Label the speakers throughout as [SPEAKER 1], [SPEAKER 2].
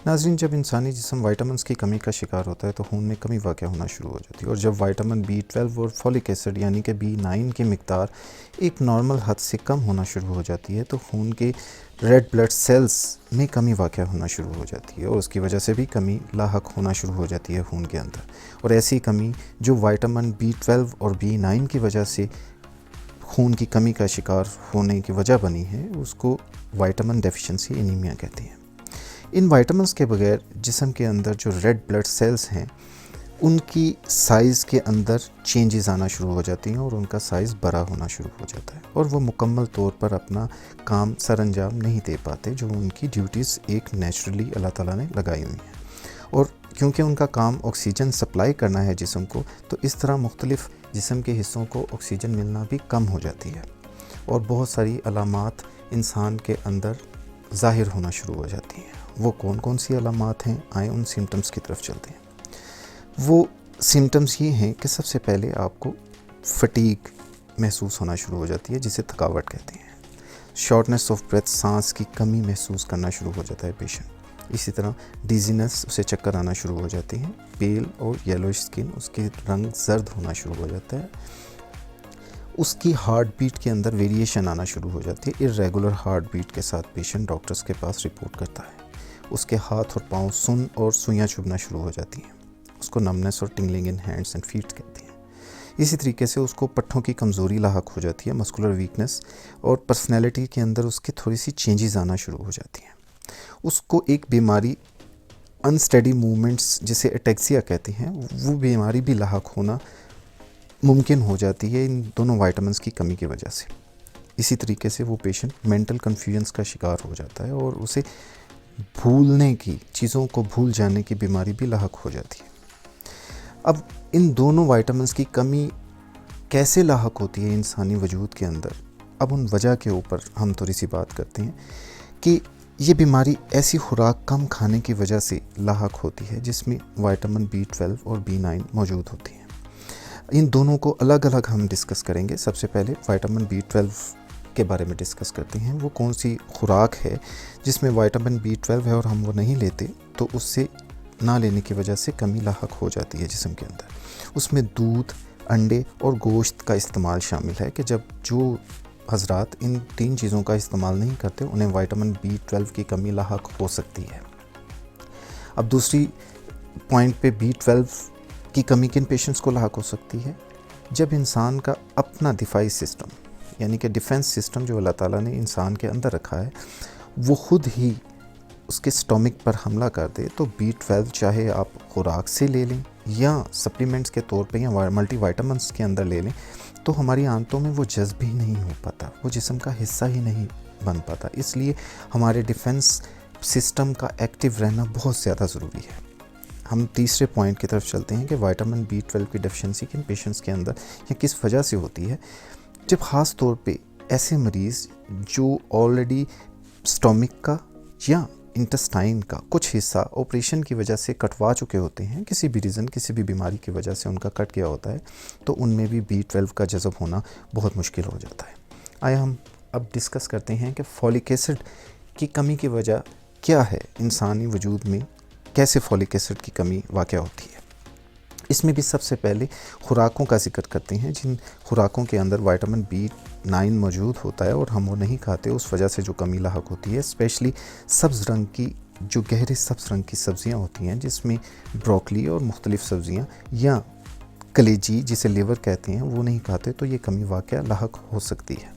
[SPEAKER 1] नाज़रीन, जब इंसानी जिस्म विटामिन्स की कमी का शिकार होता है तो खून में कमी वाक़ होना शुरू हो जाती है, और जब विटामिन B12 और फॉलिक एसिड यानी कि B9 की मिकदार एक नॉर्मल हद से कम होना शुरू हो जाती है तो खून के रेड ब्लड सेल्स में कमी वाक़ होना शुरू हो जाती है, और उसकी वजह से भी कमी लाहक होना शुरू हो जाती है खून के अंदर। और ऐसी कमी जो विटामिन B12 और B9 की वजह से खून की कमी का शिकार होने की वजह बनी है, उसको विटामिन डेफिशिएंसी एनीमिया कहते हैं। इन विटामिन्स के बगैर जिस्म के अंदर जो रेड ब्लड सेल्स हैं उनकी साइज़ के अंदर चेंजेस आना शुरू हो जाती हैं और उनका साइज़ बड़ा होना शुरू हो जाता है, और वो मुकम्मल तौर पर अपना काम सरअंजाम नहीं दे पाते जो उनकी ड्यूटीज़ एक नेचुरली अल्लाह ताला ने लगाई हुई हैं। और क्योंकि उनका काम ऑक्सीजन सप्लाई करना है जिस्म को, तो इस तरह मुख्तलिफ़ जिस्म के हिस्सों को ऑक्सीजन मिलना भी कम हो जाती है, और बहुत सारी अलामात इंसान के अंदर ज़ाहिर होना शुरू हो जाती हैं। वो कौन कौन सी अलामात हैं, आए उन सिम्टम्स की तरफ चलते हैं। वो सिम्टम्स ये हैं कि सबसे पहले आपको फटीग महसूस होना शुरू हो जाती है, जिसे थकावट कहते हैं। शॉर्टनेस ऑफ ब्रेथ, सांस की कमी महसूस करना शुरू हो जाता है पेशेंट। इसी तरह डिजीनेस, उसे चक्कर आना शुरू हो जाते हैं। पेल और येलोइश स्किन, उसके रंग जर्द होना शुरू हो जाता है। उसकी हार्ट बीट के अंदर वेरिएशन आना शुरू हो जाती है। इर्रेगुलर हार्ट बीट के साथ पेशेंट डॉक्टर्स के पास रिपोर्ट करता है। उसके हाथ और पाँव सुन और सुइयाँ चुभना शुरू हो जाती हैं। उसको नमनेस और tingling in hands and feet कहते हैं। इसी तरीके से उसको पट्ठों की कमज़ोरी लाहक हो जाती है, मस्कुलर वीकनेस, और पर्सनैलिटी के अंदर उसकी थोड़ी सी चेंजेस आना शुरू हो जाती हैं। उसको एक बीमारी अनस्टेडी मूवमेंट्स, जिसे एटेक्सिया कहते हैं, वो बीमारी भी लाहक होना मुमकिन हो जाती है इन दोनों विटामिन्स की कमी की वजह से। इसी तरीके से वो पेशेंट मेंटल कन्फ्यूजन्स का शिकार हो जाता है, और उसे भूलने की, चीज़ों को भूल जाने की बीमारी भी लाहक हो जाती है। अब इन दोनों विटामिन्स की कमी कैसे लाहक होती है इंसानी वजूद के अंदर, अब उन वजह के ऊपर हम थोड़ी सी बात करते हैं कि ये बीमारी ऐसी खुराक कम खाने की वजह से लाहक होती है जिसमें विटामिन B12 और B9 मौजूद होती हैं। इन दोनों को अलग अलग हम डिस्कस करेंगे। सबसे पहले विटामिन B12 के बारे में डिस्कस करते हैं। वो कौन सी खुराक है जिसमें विटामिन B12 है और हम वो नहीं लेते तो उससे ना लेने की वजह से कमी लाहक हो जाती है जिस्म के अंदर। उसमें दूध, अंडे और गोश्त का इस्तेमाल शामिल है कि जब जो हजरात इन 3 चीज़ों का इस्तेमाल नहीं करते उन्हें विटामिन B12 की कमी लाहक हो सकती है। अब दूसरी पॉइंट पे B12 की कमी किन पेशेंट्स को लाहक हो सकती है, जब इंसान का अपना दिफाई सिस्टम यानी कि डिफेंस सिस्टम जो अल्लाह ताला ने इंसान के अंदर रखा है वो ख़ुद ही उसके स्टोमिक पर हमला कर दे, तो B12 चाहे आप खुराक से ले लें या सप्लीमेंट्स के तौर पे या मल्टी विटामिन्स के अंदर ले लें, तो हमारी आंतों में वो जज़्ब ही नहीं हो पाता, वो जिस्म का हिस्सा ही नहीं बन पाता। इसलिए हमारे डिफेंस सिस्टम का एक्टिव रहना बहुत ज़्यादा ज़रूरी है। हम तीसरे पॉइंट की तरफ चलते हैं कि विटामिन B12 की डेफिशिएंसी किन पेशेंट्स के अंदर या किस वजह से होती है। जब ख़ास तौर पे ऐसे मरीज़ जो ऑलरेडी स्टोमिक का या इंटेस्टाइन का कुछ हिस्सा ऑपरेशन की वजह से कटवा चुके होते हैं, किसी भी रीज़न, किसी भी बीमारी की वजह से उनका कट गया होता है, तो उनमें भी B12 का जज़ब होना बहुत मुश्किल हो जाता है। आइए हम अब डिस्कस करते हैं कि फॉलिक एसिड की कमी की वजह क्या है, इंसानी वजूद में कैसे फॉलिक एसिड की कमी वाक़या होती है। इसमें भी सबसे पहले खुराकों का जिक्र करते हैं, जिन खुराकों के अंदर विटामिन B9 मौजूद होता है और हम वो नहीं खाते, उस वजह से जो कमी लाहक होती है। स्पेशली सब्ज़ रंग की, जो गहरे सब्ज़ रंग की सब्ज़ियाँ होती हैं, जिसमें ब्रोकली और मुख्तलिफ़ सब्ज़ियाँ या कलेजी जिसे लिवर कहते हैं, वो नहीं खाते, तो ये कमी वाक़या लाहक हो सकती है।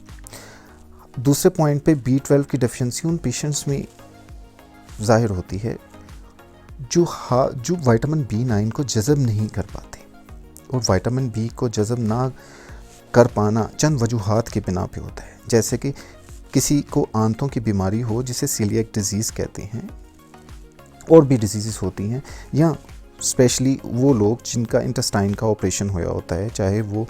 [SPEAKER 1] दूसरे पॉइंट पे B12 की डेफिशिएंसी उन पेशेंट्स में ज़ाहिर होती है जो विटामिन B9 को जज़ब नहीं कर पाते, और विटामिन B को जज़ब ना कर पाना चंद वजूहात की बिना पे होता है। जैसे कि किसी को आंतों की बीमारी हो जिसे सीलिएक डिजीज़ कहते हैं, और भी डिजीज़ होती हैं, या स्पेशली वो लोग जिनका इंटेस्टाइन का ऑपरेशन हुआ होता है, चाहे वो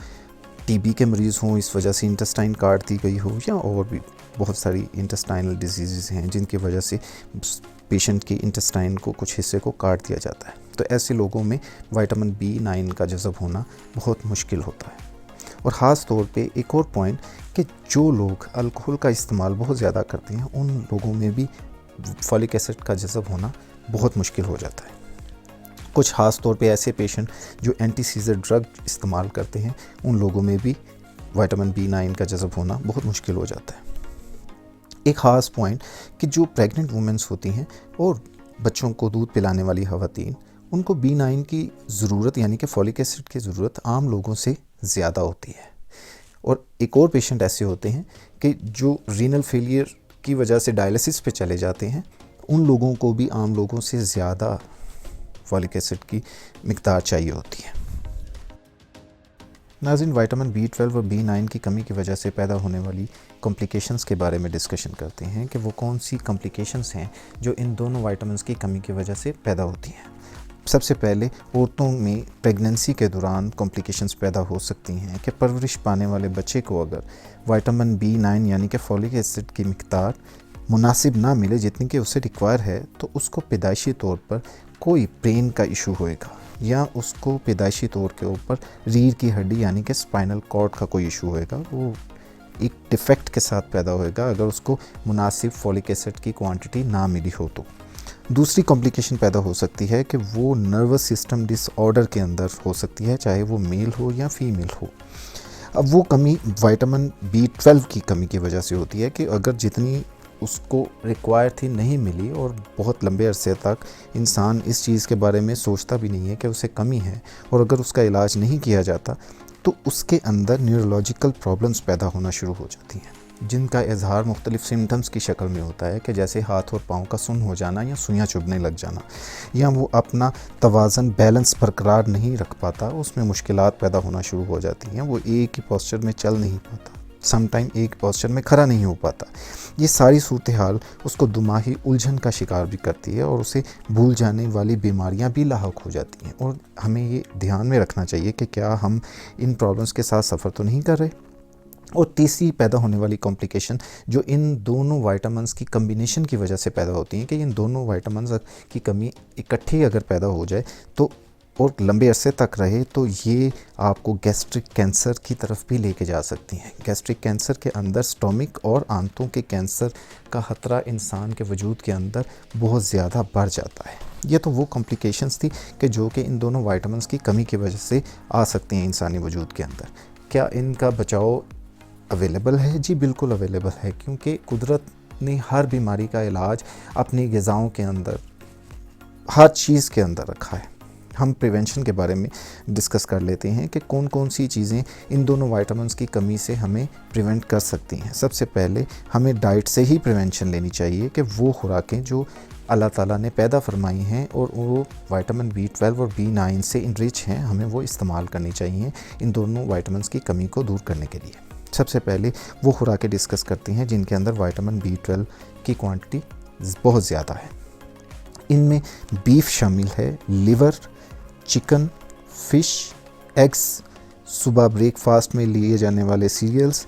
[SPEAKER 1] TB के मरीज़ हों, इस वजह से इंटेस्टाइन काट दी गई हो, या और भी बहुत सारी इंटेस्टाइनल डिजीज़ हैं जिनकी वजह से पेशेंट की इंटेस्टाइन को कुछ हिस्से को काट दिया जाता है। तो ऐसे लोगों में विटामिन B9 का जज़ब होना बहुत मुश्किल होता है। और ख़ास तौर पे एक और पॉइंट कि जो लोग अल्कोहल का इस्तेमाल बहुत ज़्यादा करते हैं, उन लोगों में भी फॉलिक एसिड का जज़ब होना बहुत मुश्किल हो जाता है। कुछ ख़ास तौर पे ऐसे पेशेंट जो एंटी सीज़र ड्रग इस्तेमाल करते हैं, उन लोगों में भी विटामिन B9 का जज़ब होना बहुत मुश्किल हो जाता है। एक ख़ास पॉइंट कि जो प्रेग्नेंट वुमेंस होती हैं और बच्चों को दूध पिलाने वाली ख़वातीन, उनको B9 की ज़रूरत यानी कि फॉलिक एसिड की ज़रूरत आम लोगों से ज़्यादा होती है। और एक और पेशेंट ऐसे होते हैं कि जो रीनल फेलियर की वजह से डायलिसिस पे चले जाते हैं, उन लोगों को भी आम लोगों से ज़्यादा फॉलिक एसिड की मिक़दार चाहिए होती है। नाज़रीन, विटामिन B12 और B9 की कमी की वजह से पैदा होने वाली कॉम्प्लिकेशंस के बारे में डिस्कशन करते हैं कि वो कौन सी कॉम्प्लिकेशंस हैं जो इन दोनों विटामिन्स की कमी की वजह से पैदा होती हैं। सबसे पहले औरतों में प्रेगनेंसी के दौरान कॉम्प्लिकेशंस पैदा हो सकती हैं कि परवरिश पाने वाले बच्चे को अगर विटामिन B9 यानी कि फॉलिक एसिड की मिक़दार मुनासिब ना मिले जितनी कि उसे रिक्वायर है, तो उसको पैदाइशी तौर पर कोई ब्रेन का इशू होएगा या उसको पैदाइशी तौर के ऊपर रीढ़ की हड्डी यानी कि स्पाइनल कॉर्ड का कोई इशू होएगा। वो एक डिफेक्ट के साथ पैदा होएगा अगर उसको मुनासिब फॉलिक एसिड की क्वांटिटी ना मिली हो तो। दूसरी कॉम्प्लिकेशन पैदा हो सकती है कि वो नर्वस सिस्टम डिसऑर्डर के अंदर हो सकती है, चाहे वो मेल हो या फीमेल हो। अब वो कमी विटामिन B12 की कमी की वजह से होती है कि अगर जितनी उसको रिक्वायर थी नहीं मिली और बहुत लंबे अरसे तक इंसान इस चीज़ के बारे में सोचता भी नहीं है कि उसे कमी है, और अगर उसका इलाज नहीं किया जाता तो उसके अंदर न्यूरोलॉजिकल प्रॉब्लम्स पैदा होना शुरू हो जाती हैं, जिनका इजहार मुख्तलिफ सिम्टम्स की शक्ल में होता है कि जैसे हाथ और पाँव का सुन्न हो जाना या सुइयाँ चुभने लग जाना, या वो अपना तवाज़न बैलेंस बरकरार नहीं रख पाता, उसमें मुश्किलात पैदा होना शुरू हो जाती हैं। वो एक ही पोस्चर में चल नहीं पाता, समटाइम एक पोस्चर में खड़ा नहीं हो पाता। ये सारी सूरत हाल उसको दिमागी उलझन का शिकार भी करती है और उसे भूल जाने वाली बीमारियां भी लाहक हो जाती हैं। और हमें ये ध्यान में रखना चाहिए कि क्या हम इन प्रॉब्लम्स के साथ सफ़र तो नहीं कर रहे। और तीसरी पैदा होने वाली कॉम्प्लिकेशन जो इन दोनों विटामिन्स की कम्बिनेशन की वजह से पैदा होती हैं कि इन दोनों विटामिन्स की कमी इकट्ठी अगर पैदा हो जाए तो और लंबे अरसे तक रहे तो ये आपको गैस्ट्रिक कैंसर की तरफ भी लेके जा सकती हैं। गैस्ट्रिक कैंसर के अंदर स्टोमिक और आंतों के कैंसर का ख़तरा इंसान के वजूद के अंदर बहुत ज़्यादा बढ़ जाता है। ये तो वो कॉम्प्लिकेशंस थी कि जो कि इन दोनों विटामिन्स की कमी की वजह से आ सकती हैं इंसानी वजूद के अंदर। क्या इनका बचाव अवेलेबल है? जी बिल्कुल अवेलेबल है, क्योंकि कुदरत ने हर बीमारी का इलाज अपनी ग़िज़ाओं के अंदर, हर चीज़ के अंदर रखा है। हम प्रिवेंशन के बारे में डिस्कस कर लेते हैं कि कौन कौन सी चीज़ें इन दोनों विटामिन्स की कमी से हमें प्रिवेंट कर सकती हैं। सबसे पहले हमें डाइट से ही प्रिवेंशन लेनी चाहिए कि वो खुराकें जो अल्लाह ताला ने पैदा फरमाई हैं और वो विटामिन B12 और B9 से इनरिच हैं, हमें वो इस्तेमाल करनी चाहिए इन दोनों विटामिन्स की कमी को दूर करने के लिए। सबसे पहले वो खुराकें डिस्कस करती हैं जिनके अंदर विटामिन B12 की क्वांटिटी बहुत ज़्यादा है। इनमें बीफ शामिल है, लिवर, चिकन, फ़िश, एग्स, सुबह ब्रेकफास्ट में लिए जाने वाले सीरियल्स,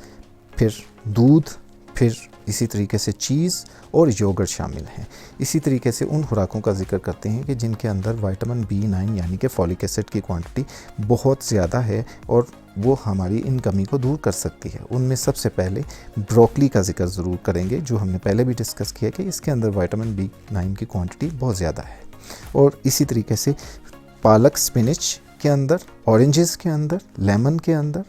[SPEAKER 1] फिर दूध, फिर इसी तरीके से चीज़ और योगर्ट शामिल हैं। इसी तरीके से उन खुराकों का जिक्र करते हैं कि जिनके अंदर विटामिन B9 यानी कि फॉलिक एसिड की क्वांटिटी बहुत ज़्यादा है और वो हमारी इन कमी को दूर कर सकती है। उनमें सबसे पहले ब्रोकली का जिक्र ज़रूर करेंगे, जो हमने पहले भी डिस्कस किया कि इसके अंदर विटामिन B9 की क्वांटिटी बहुत ज़्यादा है। और इसी तरीके से पालक, स्पिनच के अंदर, ऑरेंजेस के अंदर, लेमन के अंदर,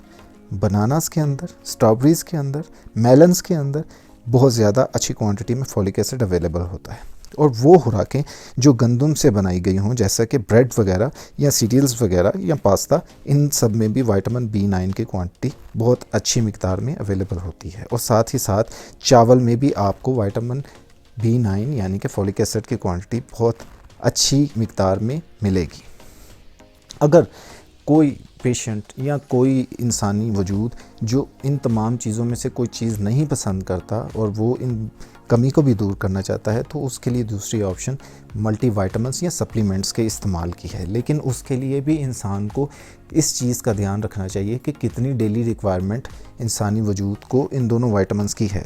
[SPEAKER 1] बनानास के अंदर, स्ट्रॉबेरीज़ के अंदर, मेलन्स के अंदर बहुत ज़्यादा अच्छी क्वांटिटी में फॉलिक एसिड अवेलेबल होता है। और वो खुराकें जो गंदम से बनाई गई हों, जैसा कि ब्रेड वगैरह या सीरियल्स वगैरह या पास्ता, इन सब में भी विटामिन B9 की क्वांटिटी बहुत अच्छी मिक़दार में अवेलेबल होती है। और साथ ही साथ चावल में भी आपको विटामिन B9 यानी कि फॉलिक एसिड की क्वांटिटी बहुत अच्छी मिक़दार में मिलेगी। अगर कोई पेशेंट या कोई इंसानी वजूद जो इन तमाम चीज़ों में से कोई चीज़ नहीं पसंद करता और वो इन कमी को भी दूर करना चाहता है, तो उसके लिए दूसरी ऑप्शन मल्टीविटामिन्स या सप्लीमेंट्स के इस्तेमाल की है। लेकिन उसके लिए भी इंसान को इस चीज़ का ध्यान रखना चाहिए कि कितनी डेली रिक्वायरमेंट इंसानी वजूद को इन दोनों विटामिन्स की है।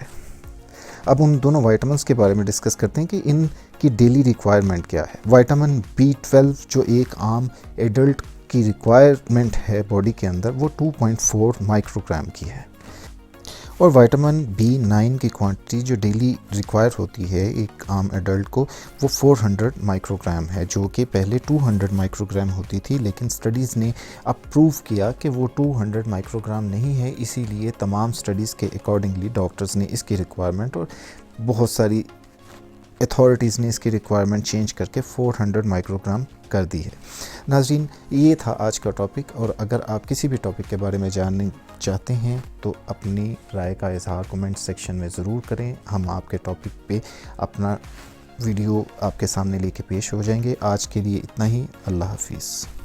[SPEAKER 1] अब उन दोनों विटामिन्स के बारे में डिस्कस करते हैं कि इनकी डेली रिक्वायरमेंट क्या है। विटामिन B12 जो एक आम एडल्ट की रिक्वायरमेंट है बॉडी के अंदर, वो 2.4 माइक्रोग्राम की है। और विटामिन B9 की क्वांटिटी जो डेली रिक्वायर होती है एक आम एडल्ट को वो 400 माइक्रोग्राम है, जो कि पहले 200 माइक्रोग्राम होती थी, लेकिन स्टडीज़ ने अब प्रूव किया कि वो 200 माइक्रोग्राम नहीं है। इसीलिए तमाम स्टडीज़ के अकॉर्डिंगली डॉक्टर्स ने इसकी रिक्वायरमेंट और बहुत सारी अथॉरिटीज़ ने इसकी रिक्वायरमेंट चेंज करके 400 माइक्रोग्राम कर दी है। नाज़रीन, ये था आज का टॉपिक, और अगर आप किसी भी टॉपिक के बारे में जानना चाहते हैं तो अपनी राय का इजहार कमेंट सेक्शन में ज़रूर करें। हम आपके टॉपिक पे अपना वीडियो आपके सामने लेके पेश हो जाएंगे। आज के लिए इतना ही। अल्लाह हाफिज़।